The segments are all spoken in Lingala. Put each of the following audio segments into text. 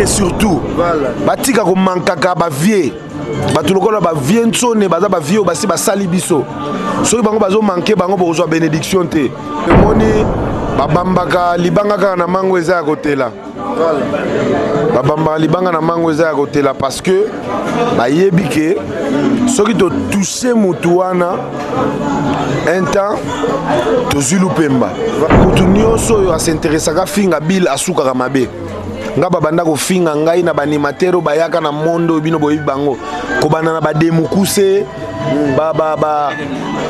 vieux surtout batika ko mankaka ba vieux batu lokola ba vieux nsone baza ba vieux basi basali biso soki bango bazo manquer bango bozwa bénédiction te moni babambaka libanga kaka na mango eza ya kotela babambaka libanga na mango eza ya kotela parce que bayebi ke soki to toucher mutu wana un temps tozwi lupemba mutu nyonso oyo asinteresaka finga bile asukaka mabe nga babanda kofinga ngai na baanimatero bayaka na mondo bino boyebi bango kobanda na bademukuse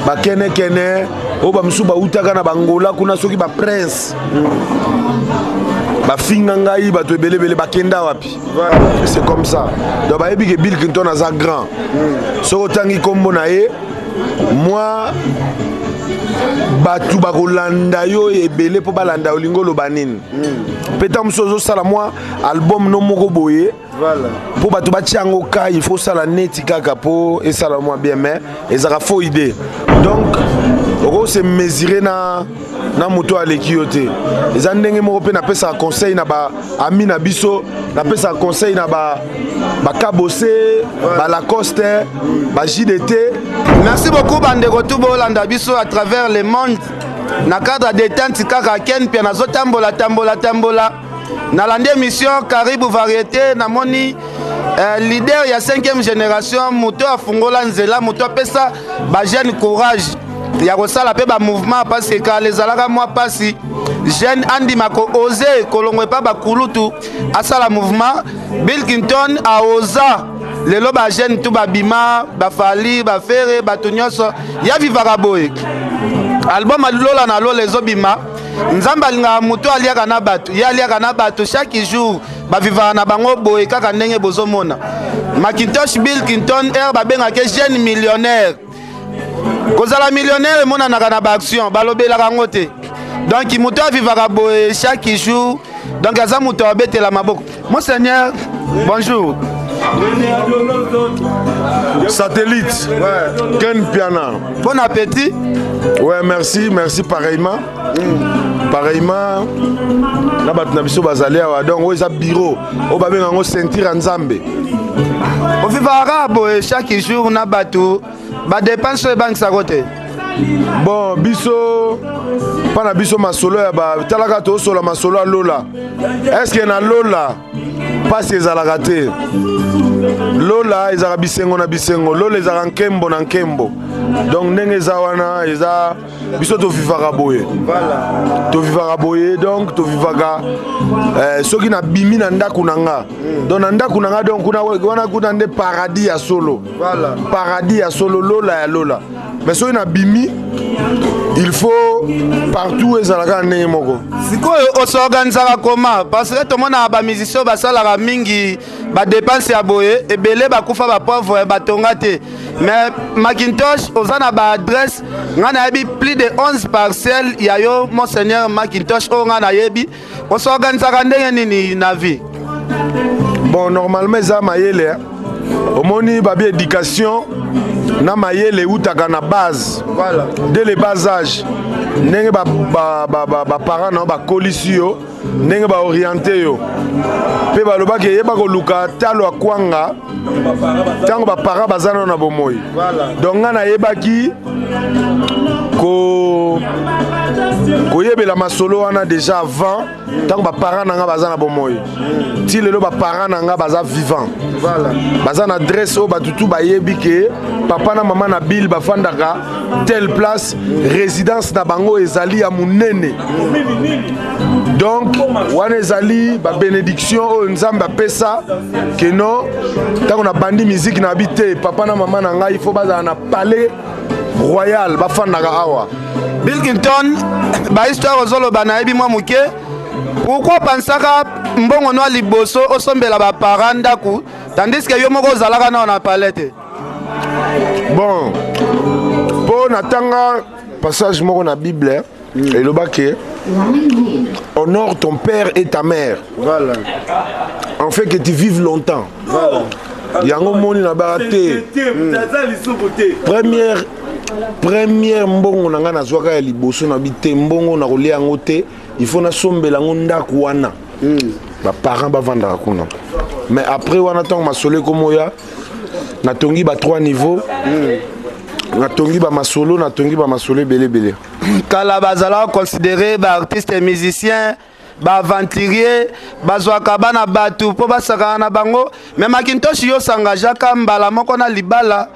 bakenekene oyo bamisu bautaka na bangola kuna soki baprince bafinga ngai bato ebelebele bakenda wapi c'est comme ça donc bayebi ke Bill Clinton aza grand soki otangi kombo na ye moi batu bakolanda yo ebele po balanda olingo loba nini peta mosu ozosala mwa album no moko boye po bato batia yango ka il faut sala neti kaka po esala mwa bien mais ezaka faux idée donc okose mesurer na moto aleki yo te eza ndenge moko mpe napesaka conseil na baami na biso napesaka conseil na bakabose balacoste baJDT. Merci beaucoup bandeko tu bolanda biso à travers le monde na cadre détente kaka ken pia nazo tambola nalandi émission Karibu Variété namoni leader ya 5e génération moto afungola nzela moto apesa ba jeune courage ya kosala pe ba mouvement parce que kala ezalaka mwa pasi jeune andima ko oser kolongwe pa bakulutu asala mouvement Bill Clinton a osa lelo ba jeune tu babima bafali bafere bato nyonso ya vivaka boye album alola na lola ezobima nzamba linga muto aliaka na bato ya aliaka na bato chaque jour bavivaka na bango boye kaka ndenge bozomona Macintosh Bill Clinton babengaka jeune millionnaire kozala millionnaire emonanaka na baaction balobelaka yango te donc moto avivaka boye chaque jour donc aza moto abetela maboko. Monseigneur, bonjour. Satellite, Ken Piana. Bon appétit. Ouais, merci pareillement. Pareillement, na batu na biso bazali awa donc oza bureau, o babenga ngo sentir nzambe. O vivara boye chaque jour na batu ba dépense banque sa côté. Bon, biso pana biso masolo ya ba talaka to sola masolo a lola. Est-ce que na lola pas ezalaka te? Lola ezaka bisengo na bisengo, lola ezaka nkembo na nkembo. Donc ndenge eza wana eza biso to vivaka boye. Voilà. To vivaka boye donc to vivaka soki na bimi na ndaku nanga. Donc na ndaku nanga donc kuna wana kuna nde paradis ya solo. Voilà. Paradis ya solo lola ya lola. Mais soki na bimi il faut partout ezalaka ndenge moko. Sikoyo osorganisaka comment? Parce que tout le monde a ba musicien basalaka mingi ba dépense ya boye ebele bakufa ba pauvre batonga te. Mais Macintosh ozana ba adresse ngana yebi plus de 11 parcelles ya yo Monseigneur Macintosh o ngana yebi osorganisaka ndenge nini na vie? Bon normalement za mayele omoni babi éducation na mayele utaka na base. Voilà. Dès le bas âge ndenge ba parents na ba kolisi yo ndenge ba orienter yo pe ba lobaki yeba ko luka talo akwanga tango ba parents bazana na bomoi. Voilà. Donc ngana yebaki koyebela masolo wana déjà avant tango ba parents nanga bazana bomoi ti lelo ba parents nanga baza vivant. Voilà. Bazana adresse o batutu bayebi ke papa na maman na Bill bafandaka telle place résidence na bango ezali ya munene. Donc wana ezali ba bénédiction o nzamba pesa que non tango na bandi musique na habité papa na maman nanga il faut bazana na palais royal bafandaka awa. Bill Clinton ba histoire ozolo bana yebi mwa muke pourquoi pensaka mbongo no liboso osombela ba parents ndaku tandis que yo moko zalaka na palette. Bon pour natanga passage moko na Bible et le baké honore ton père et ta mère. Voilà. En fait que tu vives longtemps. Voilà. Yango moni na baraté. Première mbongo nanga na zwaka ya liboso na bité mbongo na kolia ngote il faut na sombela ngo ndaku wana. baparent bavandaka kuna mais après wana ntango masolo ekomoya natongi ba 3 niveaux natongi bamasolo ebele kala bazala considéré baartiste et musicien baaventurier bazwaka bana bato mpo basakana na bango me Macintosh yo sangajaka mbala moko na libala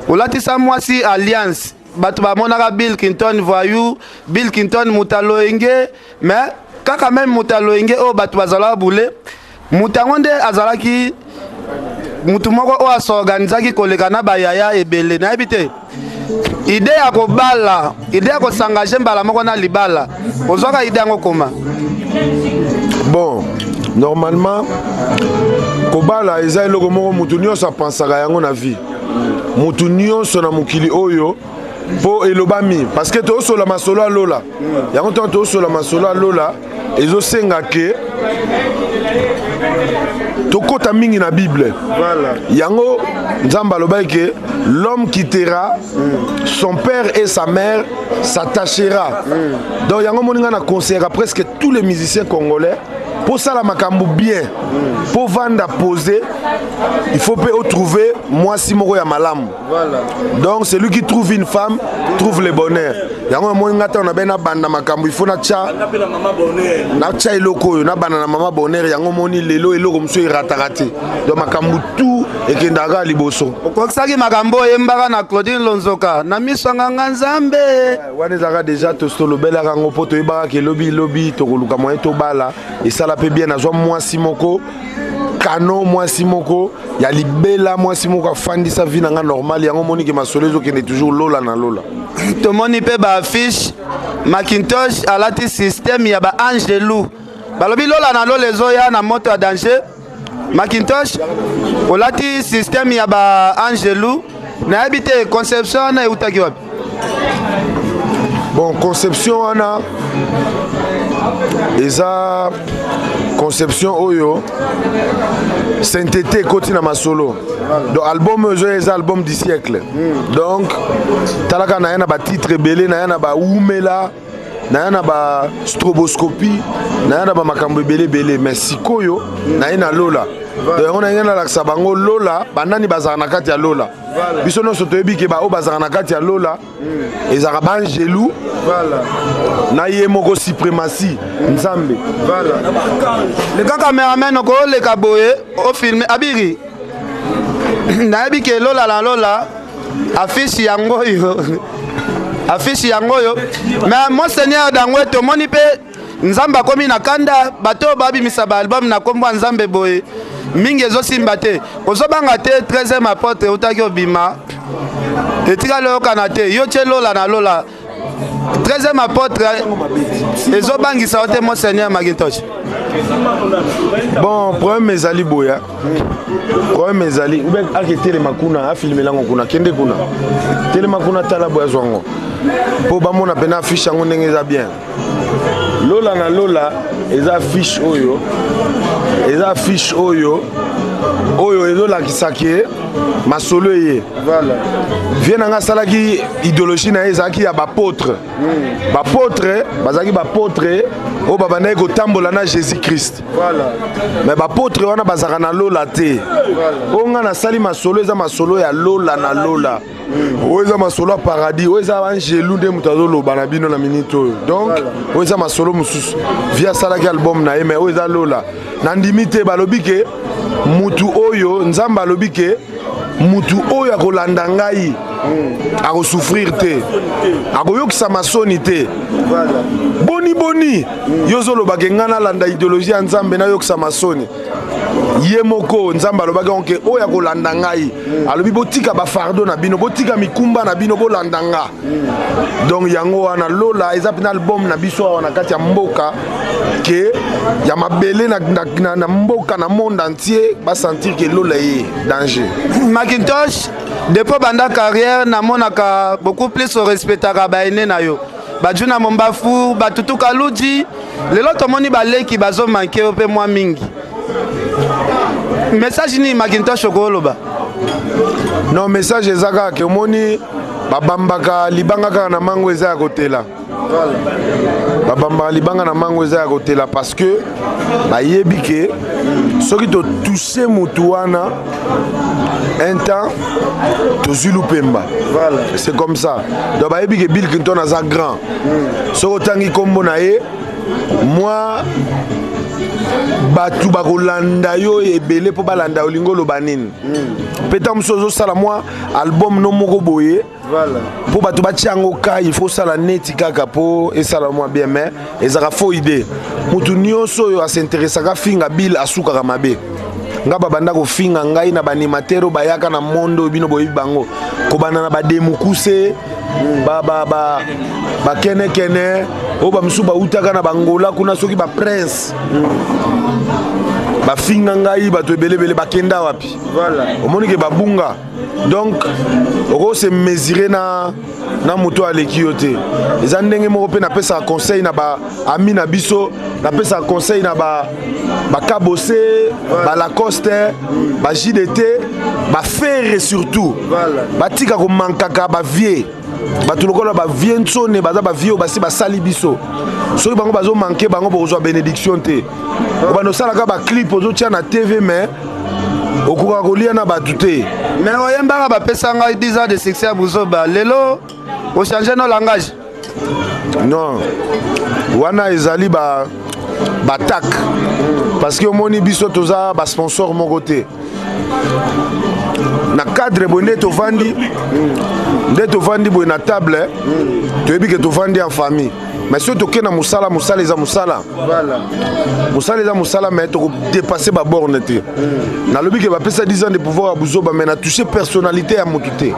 olatisa mwasi alliance bato bamonaka Bill Clinton voyou Bill Clinton mutaloenge mais kaka même mutaloenge oyo bato bazalaka bule mutu yango nde azalaki mutu moko oyo asorganizaki koleka na bayaya ebele nayebi te ide ya kobala ide ya kosangaje mbala moko na libala ozwaka ide yango koma bon normalement kobala eza eloko moko mutu nyonso apansaka yango na vie mutu nyonso na mokili oyo po elobami parce que tozosola masolo ya lola yango ntango tozosola masolo ya lola ezosenga ke tokota mingi na Bible yango Nzambe alobaki ke l'homme quittera son père et sa mère s'attachera donc yango moninga na conseillera presque tous les musiciens congolais pour ça la makambo bien pour vanda poser il faut peut trouver moi si moko ya malamu donc celui qui trouve une femme trouve le bonheur yango moninga ta na bena banda makambo il faut na cha eloko na bana na mama bonheur yango moni lelo eloko mso irataka te donc makambo tout ekendaka liboso okokisaki makambo oyembaka na Claudine Lonzoka na miso nganga Nzambe wana ezaka déjà tostolobelaka yango mpo toyebaka ke lobi tokoluka moye tobala esala mpe bien nazwa mwasi moko kano mwasi moko ya libela mwasi moko afandisa vi nanga normal yango monike masolo ezokende toujours lola na lola tomoni mpe baaffiche Macintosh alati système ya baangelou balobi lola na lola ezoya na moto ya danger Macintosh olati système ya baangelou nayebi te conception wana eutaki wapi bon conception wana eza conception oyo sainteté ekoti na masolo donc album oyo eza album du siècle donc talaka na ye na batitre ebele na ye na baumela na ye na bastroboscopie na ye na bamakambo ebele mais sikoyo na ye na lola donc yango na ye nalakisa bango lola banani bazalaka na kati ya lola biso nyonso toyebi ke baoyo bazalaka na kati ya lola ezalaka baangelou na ye moko suprématie Nzambe leka cameraman okoleka boye ofilme abiri nayebi ke lola na lola affiche yango oyo mais monseigneur dangwe tomoni mpe Nzambe akomi na kanda bato babimisa baalbum na kombo ya Nzambe boye mingi ezosimba te ozobanga te 13e apôtre utaki obima etikali oyokana te yo tie lola na lola 13e apôtre ezobangisa yo te monseigneur Macintosh bon problème ezali boya problème ezali ube ake telema kuna afilmelango kuna kende kuna telema kuna tala boya zwango mpo bamona pena affiche yango ndenge eza bien lola na lola eza affiche oyo ezolakisa ke masolo eye vie nanga asalaki idéologie na ye ezalaki ya bapotre bazalaki bapotre oyo babandaki kotambola na Jésus Christ mais bapotre wana bazalaka na lola te oyo nga nasali masolo eza masolo ya lola na lola oyo eza masolo ya paradis oyo eza angelu nde moto azoloba na bino na minute oyo donc oyo eza masolo mosusu vie asalaki album na ye mais oyo eza lola na ndimi te balobi ke mutu oyo Nzambe alobi ke mutu oyo akolanda ngai akosouffrir te akoyokisa masoni te boni yo ozolobaka ngai nalanda idéologie ya Nzambe nayokisa masoni ye moko Nzambe alobaki onke oyo akolanda ngai alobi botika bafardo na bino botika mikumba na bino bolanda nga donc yango wana lola eza pena album na biso awa na kati ya mboka ke ya mabele na mboka na monde entier basentir ke lola ye danger Macintosh depuis banda carrière namonaka beaucoup plus orespectaka baene na yo bajuna mombafu batutuka ludi lelo tomoni baleki bazomanke yo mpe mwa mingi message ni Macintosh okoloba non message ezaka ke omoni babambaka libanga kaka na mango eza ya kotela. Babambaka libanga na mango eza ya kotela parce que bayebi ke soki to toucher mutu wana un temps tozwi lupemba. C'est comme ça. Donc bayebi ke Bill Clinton aza grand. Soki otangi kombo na ye moi batu bakolanda yo ebele po balanda olingo loba nini. Peta mosusu ozosala mwa album no moko boye po bato batia yango ka il faut sala neti kaka po esala mwa bien mais ezaka faux idée. Mutu nyonso oyo asinteresaka finga Bill asukaka mabe. Nga babanda kofinga ngai na banimatero bayaka na mondo bino boyebi bango kobana na bademukuse bakene o bamsu bautaka na bangola kuna soki ba prince bafinga ngai bato ebelebele bakenda wapi. Omoni ke babunga donc oko se mesurer na moto aleki yo te. Eza ndenge moko mpe napesa conseil na ba ami na biso, napesa conseil na ba kabose, ba Lacoste, ba JDT, ba Ferre surtout. Batika ko mankaka ba vie. Bato lokola ba vie ntsone baza ba vie basi basali biso. Soki bango bazo manquer bango pour reçoit bénédiction te. Obano salaka ba clip ozo tia na TV mais okuka kolia na bato te. Mais oyembaka bapesa ngai 10 ans de succès buzoba lelo o changer no langage. Non. Wana ezali ba tak parce que omoni biso toza ba sponsor mon côté. Na cadre bonne to vandi boy na table to ebi que to vandi en famille. Mais si tu as musala eza musala. Musala eza musala mais tu dépasser ba borne te. Na lobi que ba pesa 10 ans de pouvoir à buzoba mais na toucher personnalité à mokité.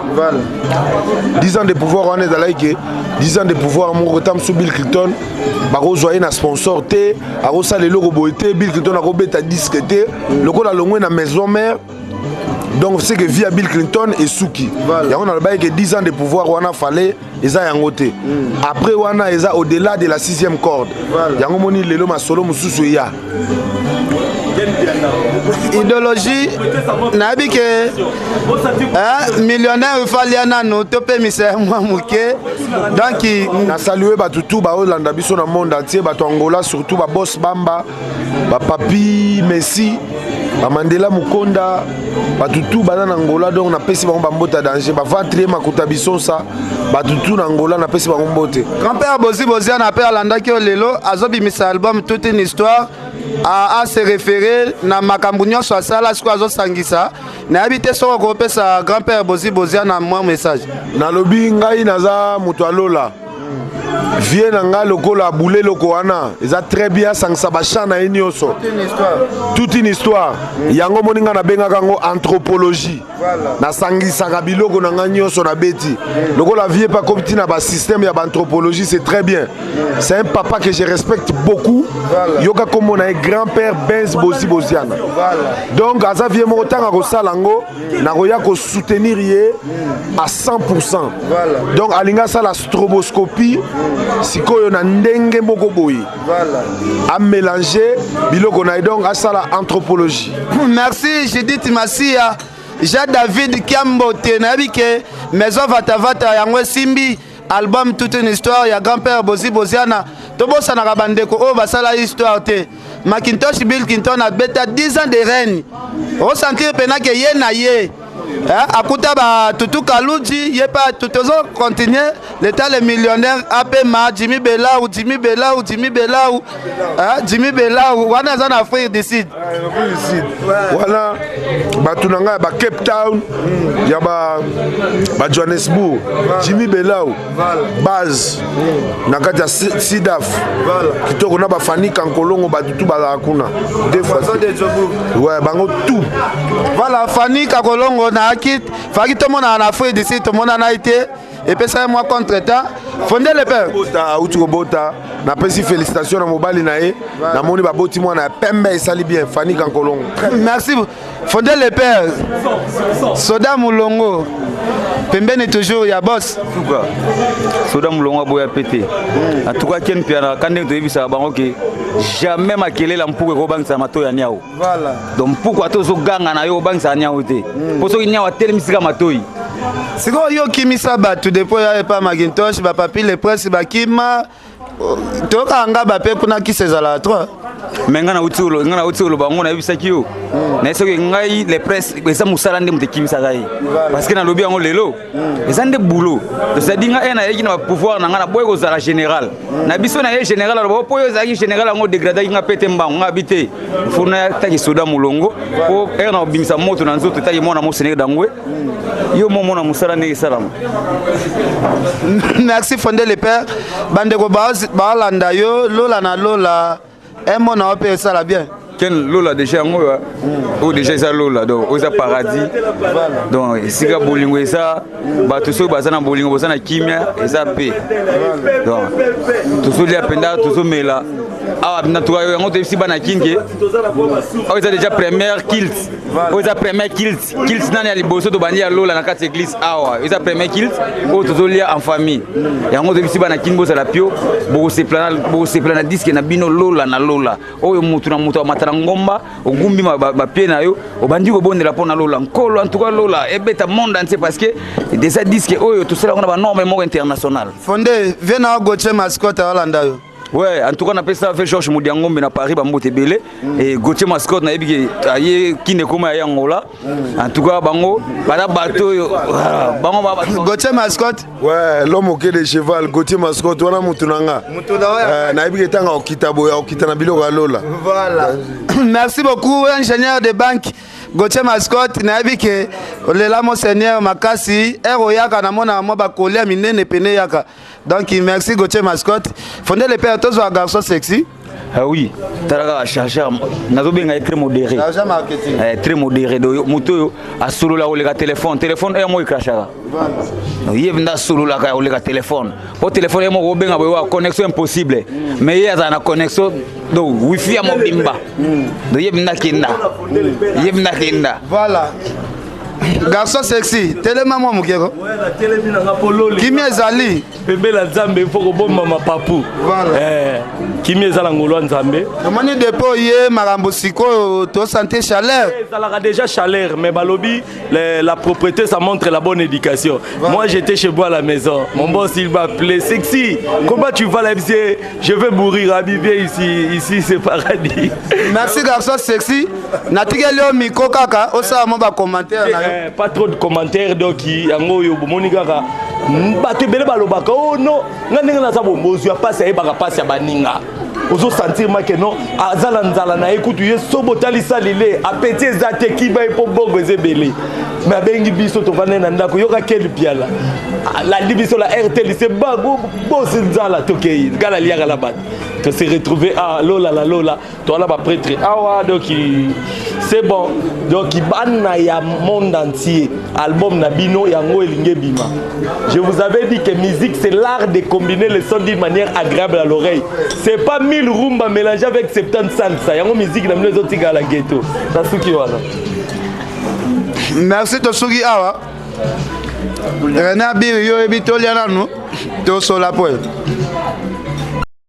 10 ans de pouvoir on est dans like 10 ans de pouvoir mon retam sous Bill Clinton ba rejoindre na sponsor te, a rosala le logo boité Bill Clinton a robeta disque te, le ko la longwe na maison mère. Donc c'est que via Bill Clinton et Suki. Il y a que 10 ans de pouvoir wana fallait eza yangote. Après wana eza au-delà de la 6e corde. Yango moni lelo masolo mususu ya. Idéologie nabi que millionnaire fallait nano topé misère moi muke. Donc na saluer batutu ba Holanda biso na monde entier bato Angola surtout ba boss Bamba, ba Papi Messi, ba Mandela Mukonda, batutu bana na Angola donc na pesi bango bambota danger ba vatre makuta biso ça batutu na Angola na pesi bango mbote. Grand-père Bozi na père Landa ki lelo azobi misa album toute une histoire à se référer na makambo nyonso asala siko azosangisa na habité soko kopesa grand-père Bozi na moi message. Na lobi ngai naza mutu alola. Vie na nga lokola boule loko wana eza très bien sangisa bachana enyoso. Toute une histoire. Yango moninga na benga kango anthropologie. Na sangisa kabiloko na nga nyoso na beti. Lokola vie pas comme na ba système ya anthropologie c'est très bien. C'est un papa que je respecte beaucoup. Yoka comme mon grand-père Benz Boziana. Donc aza vie mo tanga ko salango na roya ko soutenir ye à 100%. Donc alinga ça la stroboscopie sikoyo na ndenge moko boyi. A mélanger biloko na donc à ça la anthropologie. Merci Judith Massia. Jean David Kiambote na bike maison vata yango simbi album toute une histoire ya grand-père Boziana. Tobosa na bandeko o basala histoire te. Macintosh Bill Clinton a beta 10 ans de règne. On sentir pena que ye na ye. Akuta ba tutu kaluji ye pas tout continuer l'état les millionnaires APMA Jimmy Belau wana za na frère décide voilà batunanga ba Cape Town ya ba Johannesburg Jimmy Belau base na kati ya Sidaf kitoko na ba Fani Kankolongo ba tutu ba kuna deux fois ouais bango tout voilà Fani Kankolongo na akit faki to mona na frère décide to mona na été et puis ça moi contre temps fondé le père bota utu bota na pesi félicitations na mobali na e na moni ba boti mwana pembe esali bien Fani Kankolongo merci fondé le père Soda Mulongo pembeni toujours ya boss Soda Mulongo boya pété en tout cas ken piana kande to yebisa bango ke jamais makele la mpuko ko bangisa mato ya nyao voilà donc pourquoi to zo ganga na yo bangisa nyao te poso nyao telemisi ka matoi sikoyo yo okimisa bato depo ya epa Macintosh bapapi le presse bakima tokanga bape mpona kisi ezala 3 me nga na uti olo bango nayebisaki yo nayebisaki ngai le presse eza mosala nde moto ekimisaka ye parce que nalobi yango lelo eza nde boulot cestadi nga nayeki na bapouvoir na nga na boye kozala général na biso na ye général aloba po oyo ezalaki général yango dégradaki nga pe te mbango nga abi te fo nataki soda molongo po ere na kobimisa moto na nzoto etaki mwana moseneke dangwe yo momona mosala ndenge esalama. Merci Fondé le père bandeko balanda yo lola na lola mona ope esala bien ken lola déjà yango oyo déjà eza lola donc oyo eza paradis donc esika bolingo eza bato soki baza na bolingo boza na kimia eza pe donc tozolia mpenza tozomela awa natuka yango toyebisi bana kinge oyo eza déjà première kilt oyo eza première kilt nani ya liboso tobandi ya lola na kati ya église awa oyo eza première kilt oyo tozolia en famille yango toyebisi bana kinge bozala pio bokosepela na diske na bino lola na lola oyo mutu na mutu amata na ngomba ogumbi bapie na yo obandi kobondela mpo na lola nkolo en tout cas lola ebeta monde entier parce que déjà diske oyo tosala yango na banorme moko international. Fondé vie na Gauthier Mascotte alanda yo. Ouais, en tout cas, on appelle ça Georges Moudiangombe na Paris, Bambote Belé. Et Gauthier Mascotte, na ebi qui ne comme à Angola. En tout cas, bango, bada bateau, bango. Gauthier Mascotte. Ouais, l'homme au quai de cheval, Gauthier Mascotte, wana mutunanga. Na ebi ketanga okita na bilo galola. Voilà. Merci beaucoup, ingénieur de banque. Gauthier Mascotte, na ebi ke lela monseigneur Makasi, ero yaka na mona mo ba kolia minene pene yaka. Donc merci Gauthier Mascotte. Fondé le père tous un garçon sexy. Ah oui, Taraga chercheur, Nazobenga est très modéré. Très modéré. Moto a solo la ou le téléphone est moi crachara. Il y a une solo la ou le téléphone. Au téléphone est moi benga connexion impossible. Mais il y a une connexion donc wifi à mon bimba. Donc il y a une kinda. Voilà. Garçon sexy, tellement moi mukeko. Voilà, tellement na ngapolo. Kimi ezali. Bébé la Nzambe faut que bon maman papou. Voilà. Kimi ezala ngolo Nzambe. Comment depo ye marambo siko to santé chaleur. Ça a déjà chaleur mais balobi la propreté ça montre la bonne éducation. Voilà. Moi j'étais chez moi à la maison. Mon boss il m'appelait sexy. Comment tu vas là je vais mourir habillé ici c'est paradis. Merci garçon sexy. Natigeli o miko kaka osa mo ba commentaire na. Pas trop de commentaires donc yango yo bomoni kaka bato bele balobaka oh non nga ndenge na sabo mozu ya pasi ya baka pasi ya baninga ozo sentir ma que non azala nzala na ekutu ye sobotali salile apeti ezate kiba epo bongo ezebele mais abengi biso to vana na ndako yoka quel piala la libiso la RTL c'est bago boss nzala tokei gala liaka la bat to se retrouver à lola la lola to la ba prêtre awa donc c'est bon donc bana ya monde entier album Nabino yango elinge bima. Je vous avais dit que musique c'est l'art de combiner les sons d'une manière agréable à l'oreille. C'est pas 1000 rumba mélangés avec 70 salsa. Yango musique na mino zoti la ghetto. Ça suki wana. Merci Tosugi awa. René Abiri yo ebitoliana no. To sola poe.